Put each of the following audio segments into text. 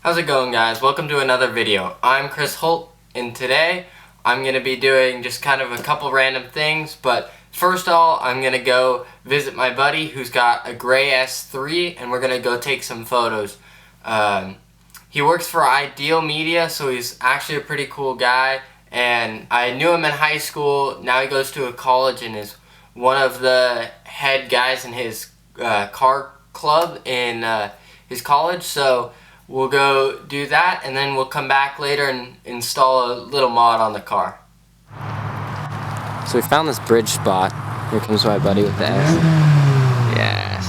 How's it going, guys? Welcome to another video. I'm Chris Holt, and today I'm going to be doing just kind of a couple random things, but first of all, I'm going to go visit my buddy who's got a gray S3, and we're going to go take some photos. He works for Ideal Media, so he's actually a pretty cool guy, and I knew him in high school. Now he goes to a college and is one of the head guys in his car club in his college, so we'll go do that, and then we'll come back later and install a little mod on the car. So we found this bridge spot. Here comes my buddy with the S. Yes.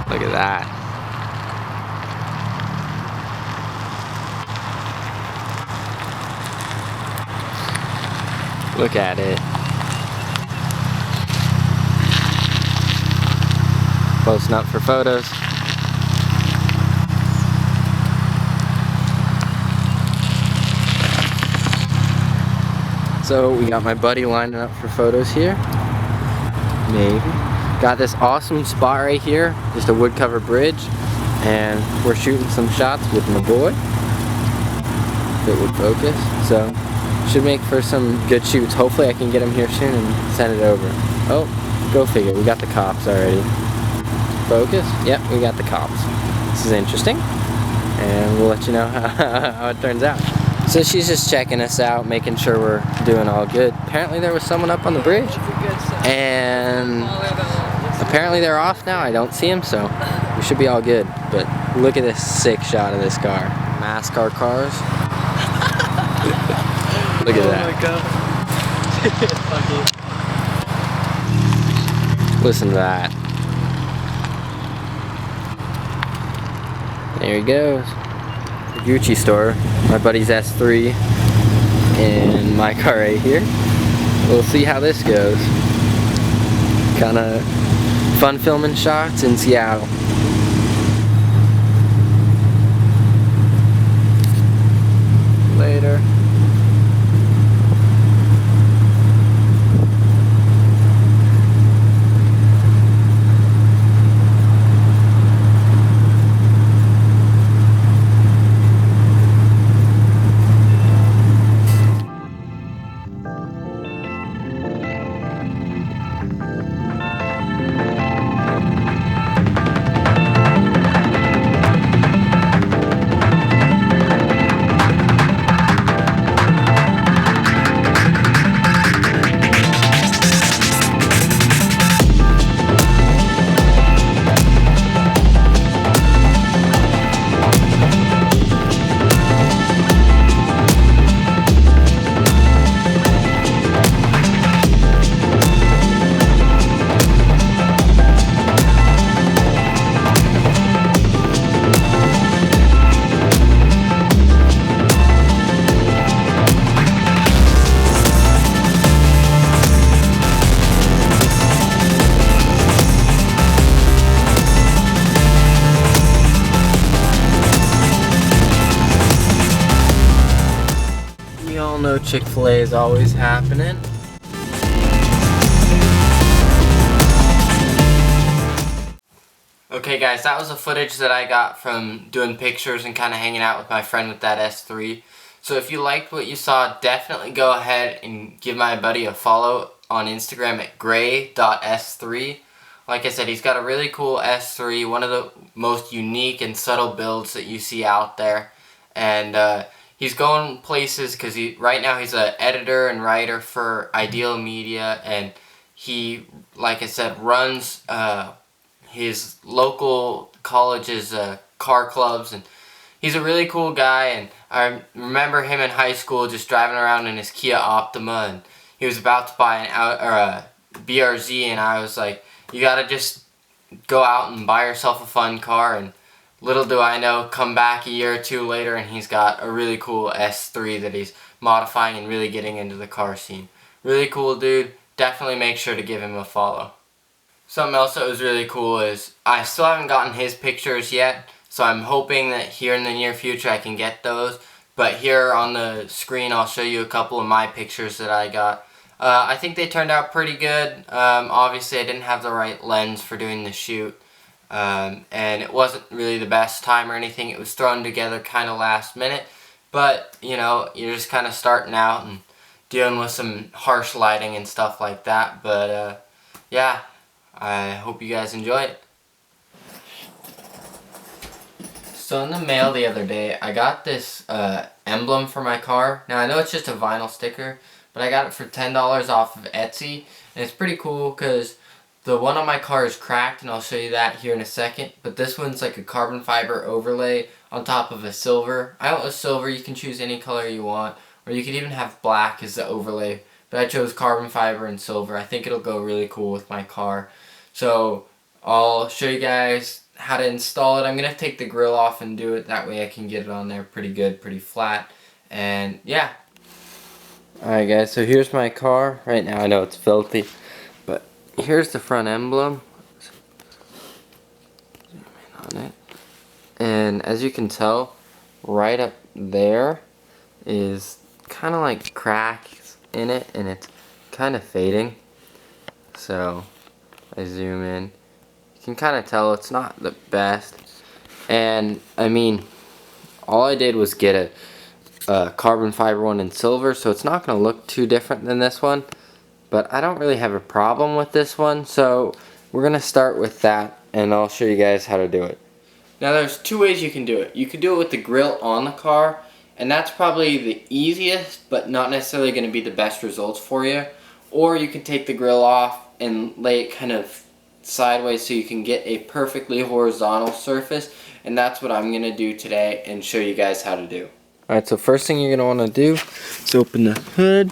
Look at that. Look at it. Posting up for photos. So we got my buddy lining up for photos here. Maybe. Got this awesome spot right here, just a wood cover bridge, and we're shooting some shots with my boy. If it would focus. So should make for some good shoots. Hopefully I can get him here soon and send it over. Oh, go figure. We got the cops already. Focus? Yep, we got the cops. This is interesting, and we'll let you know how it turns out. So she's just checking us out, making sure we're doing all good. Apparently there was someone up on the bridge, and apparently they're off now. I don't see them, so we should be all good. But look at this sick shot of this car. Mask our cars. Look at that. Listen to that. There he goes. Gucci store, my buddy's S3, and my car right here. We'll see how this goes. Kind of fun filming shots in Seattle. Later. We all know Chick-fil-A is always happening. Okay guys, that was the footage that I got from doing pictures and kind of hanging out with my friend with that S3. So if you liked what you saw, definitely go ahead and give my buddy a follow on Instagram at gray.s3. Like I said, he's got a really cool S3, one of the most unique and subtle builds that you see out there. And he's going places because right now he's an editor and writer for Ideal Media, and he, like I said, runs his local college's car clubs, and he's a really cool guy. And I remember him in high school just driving around in his Kia Optima, and he was about to buy a BRZ, and I was like, you gotta just go out and buy yourself a fun car. And little do I know, come back a year or two later and he's got a really cool S3 that he's modifying and really getting into the car scene. Really cool dude. Definitely make sure to give him a follow. Something else that was really cool is I still haven't gotten his pictures yet, so I'm hoping that here in the near future I can get those. But here on the screen I'll show you a couple of my pictures that I got. I think they turned out pretty good. Obviously I didn't have the right lens for doing the shoot. and it wasn't really the best time or anything. It was thrown together kind of last minute, but you know, you're just kind of starting out and dealing with some harsh lighting and stuff like that. But yeah, I hope you guys enjoy it. So in the mail the other day, I got this emblem for my car. Now I know it's just a vinyl sticker, but I got it for $10 off of Etsy, and it's pretty cool because the one on my car is cracked, and I'll show you that here in a second. But this one's like a carbon fiber overlay on top of a silver. I went with silver. You can choose any color you want, or you could even have black as the overlay. But I chose carbon fiber and silver. I think it'll go really cool with my car. So I'll show you guys how to install it. I'm gonna take the grill off and do it. That way I can get it on there pretty good, pretty flat. And yeah. Alright guys, so here's my car. Right now I know it's filthy, but here's the front emblem. Zoom in on it. And as you can tell, right up there is kind of like cracks in it, and it's kind of fading. So I zoom in. You can kind of tell it's not the best. And I mean, all I did was get a carbon fiber one in silver, so it's not going to look too different than this one. But I don't really have a problem with this one, so we're going to start with that, and I'll show you guys how to do it. Now there's two ways you can do it. You could do it with the grill on the car, and that's probably the easiest, but not necessarily going to be the best results for you. Or you can take the grill off and lay it kind of sideways so you can get a perfectly horizontal surface, and that's what I'm going to do today and show you guys how to do. Alright, so first thing you're going to want to do is open the hood.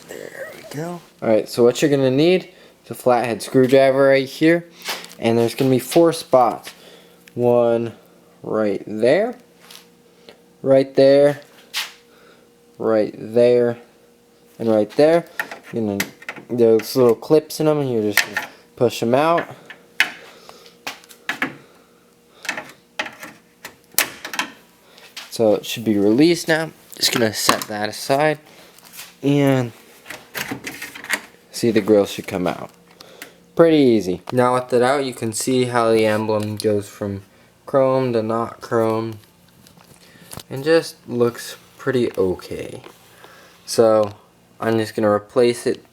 There we go. Alright, so what you're going to need is a flathead screwdriver right here, and there's going to be 4 spots. One right there, right there, right there, and right there. You're gonna, there's little clips in them, and you're just gonna push them out. So it should be released now. Just gonna set that aside, and see, the grill should come out. Pretty easy. Now with that out, you can see how the emblem goes from chrome to not chrome, and just looks pretty okay. So I'm just gonna replace it.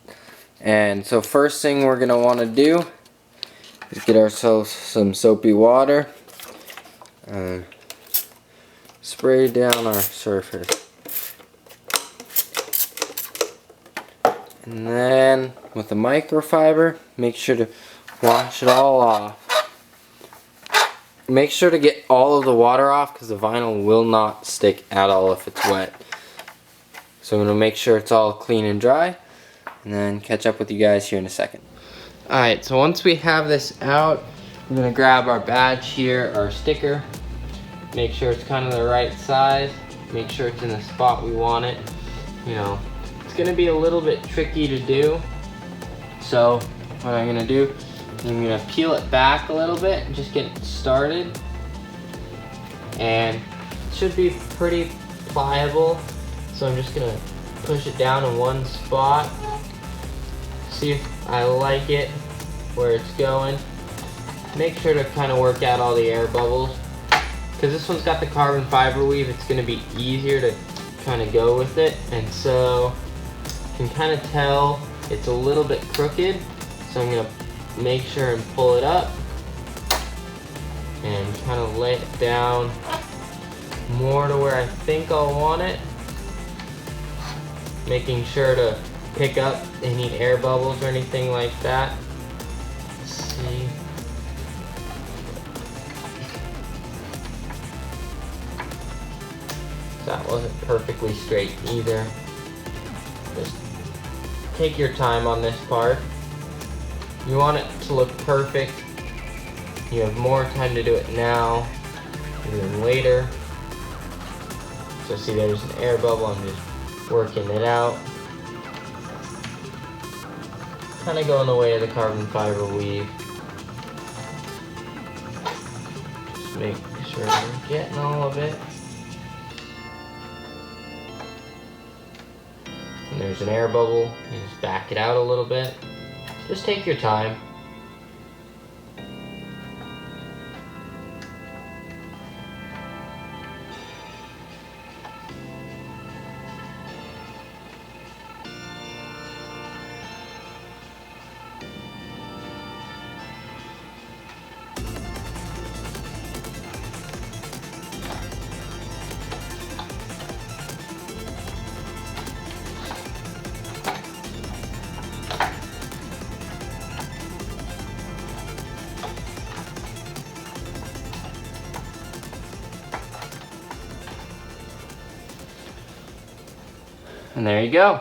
And so first thing we're gonna want to do is get ourselves some soapy water and spray down our surface. And then with the microfiber, make sure to wash it all off. Make sure to get all of the water off, because the vinyl will not stick at all if it's wet. So I'm going to make sure it's all clean and dry, and then catch up with you guys here in a second. Alright, so once we have this out, we're going to grab our badge here, our sticker. Make sure it's kind of the right size. Make sure it's in the spot we want it. You know, it's going to be a little bit tricky to do. So what I'm going to do, I'm going to peel it back a little bit and just get it started. And it should be pretty pliable. So I'm just going to push it down in one spot. See if I like it where it's going. Make sure to kind of work out all the air bubbles. Because this one's got the carbon fiber weave, it's going to be easier to kind of go with it. And so you can kind of tell it's a little bit crooked. So I'm going to make sure and pull it up and kind of lay it down more to where I think I'll want it. Making sure to pick up any air bubbles or anything like that. Let's see. That wasn't perfectly straight either. Just take your time on this part. You want it to look perfect. You have more time to do it now than later. So see, there's an air bubble. I'm just working it out. Kind of going the way of the carbon fiber weave. Just make sure we're getting all of it. And there's an air bubble. You just back it out a little bit. Just take your time. And there you go.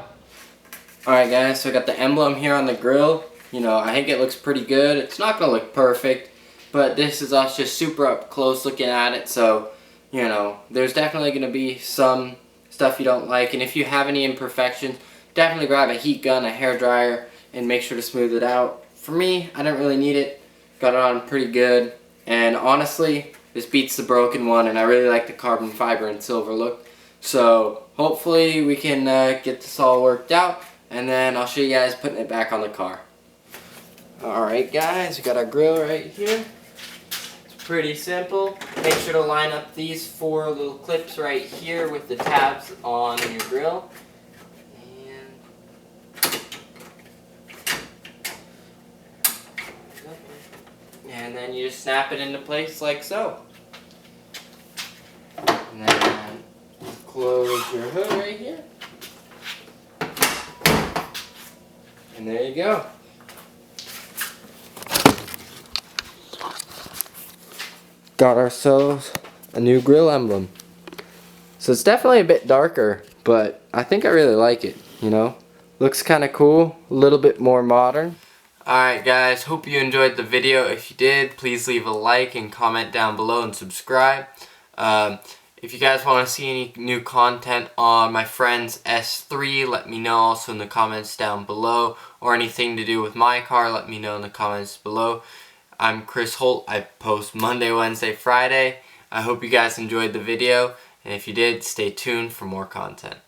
Alright guys, so I got the emblem here on the grill. You know, I think it looks pretty good. It's not going to look perfect, but this is us just super up close looking at it. So, you know, there's definitely going to be some stuff you don't like. And if you have any imperfections, definitely grab a heat gun, a hair dryer, and make sure to smooth it out. For me, I didn't really need it. Got it on pretty good. And honestly, this beats the broken one, and I really like the carbon fiber and silver look. So hopefully we can get this all worked out, and then I'll show you guys putting it back on the car. Alright guys, we got our grill right here. It's pretty simple. Make sure to line up these 4 little clips right here with the tabs on your grill. And then you just snap it into place like so. And then close your hood right here. And there you go. Got ourselves a new grill emblem. So it's definitely a bit darker, but I think I really like it, you know. Looks kind of cool, a little bit more modern. Alright guys, hope you enjoyed the video. If you did, please leave a like and comment down below and subscribe. If you guys want to see any new content on my friend's S3, let me know also in the comments down below. Or anything to do with my car, let me know in the comments below. I'm Chris Holt. I post Monday, Wednesday, Friday. I hope you guys enjoyed the video. And if you did, stay tuned for more content.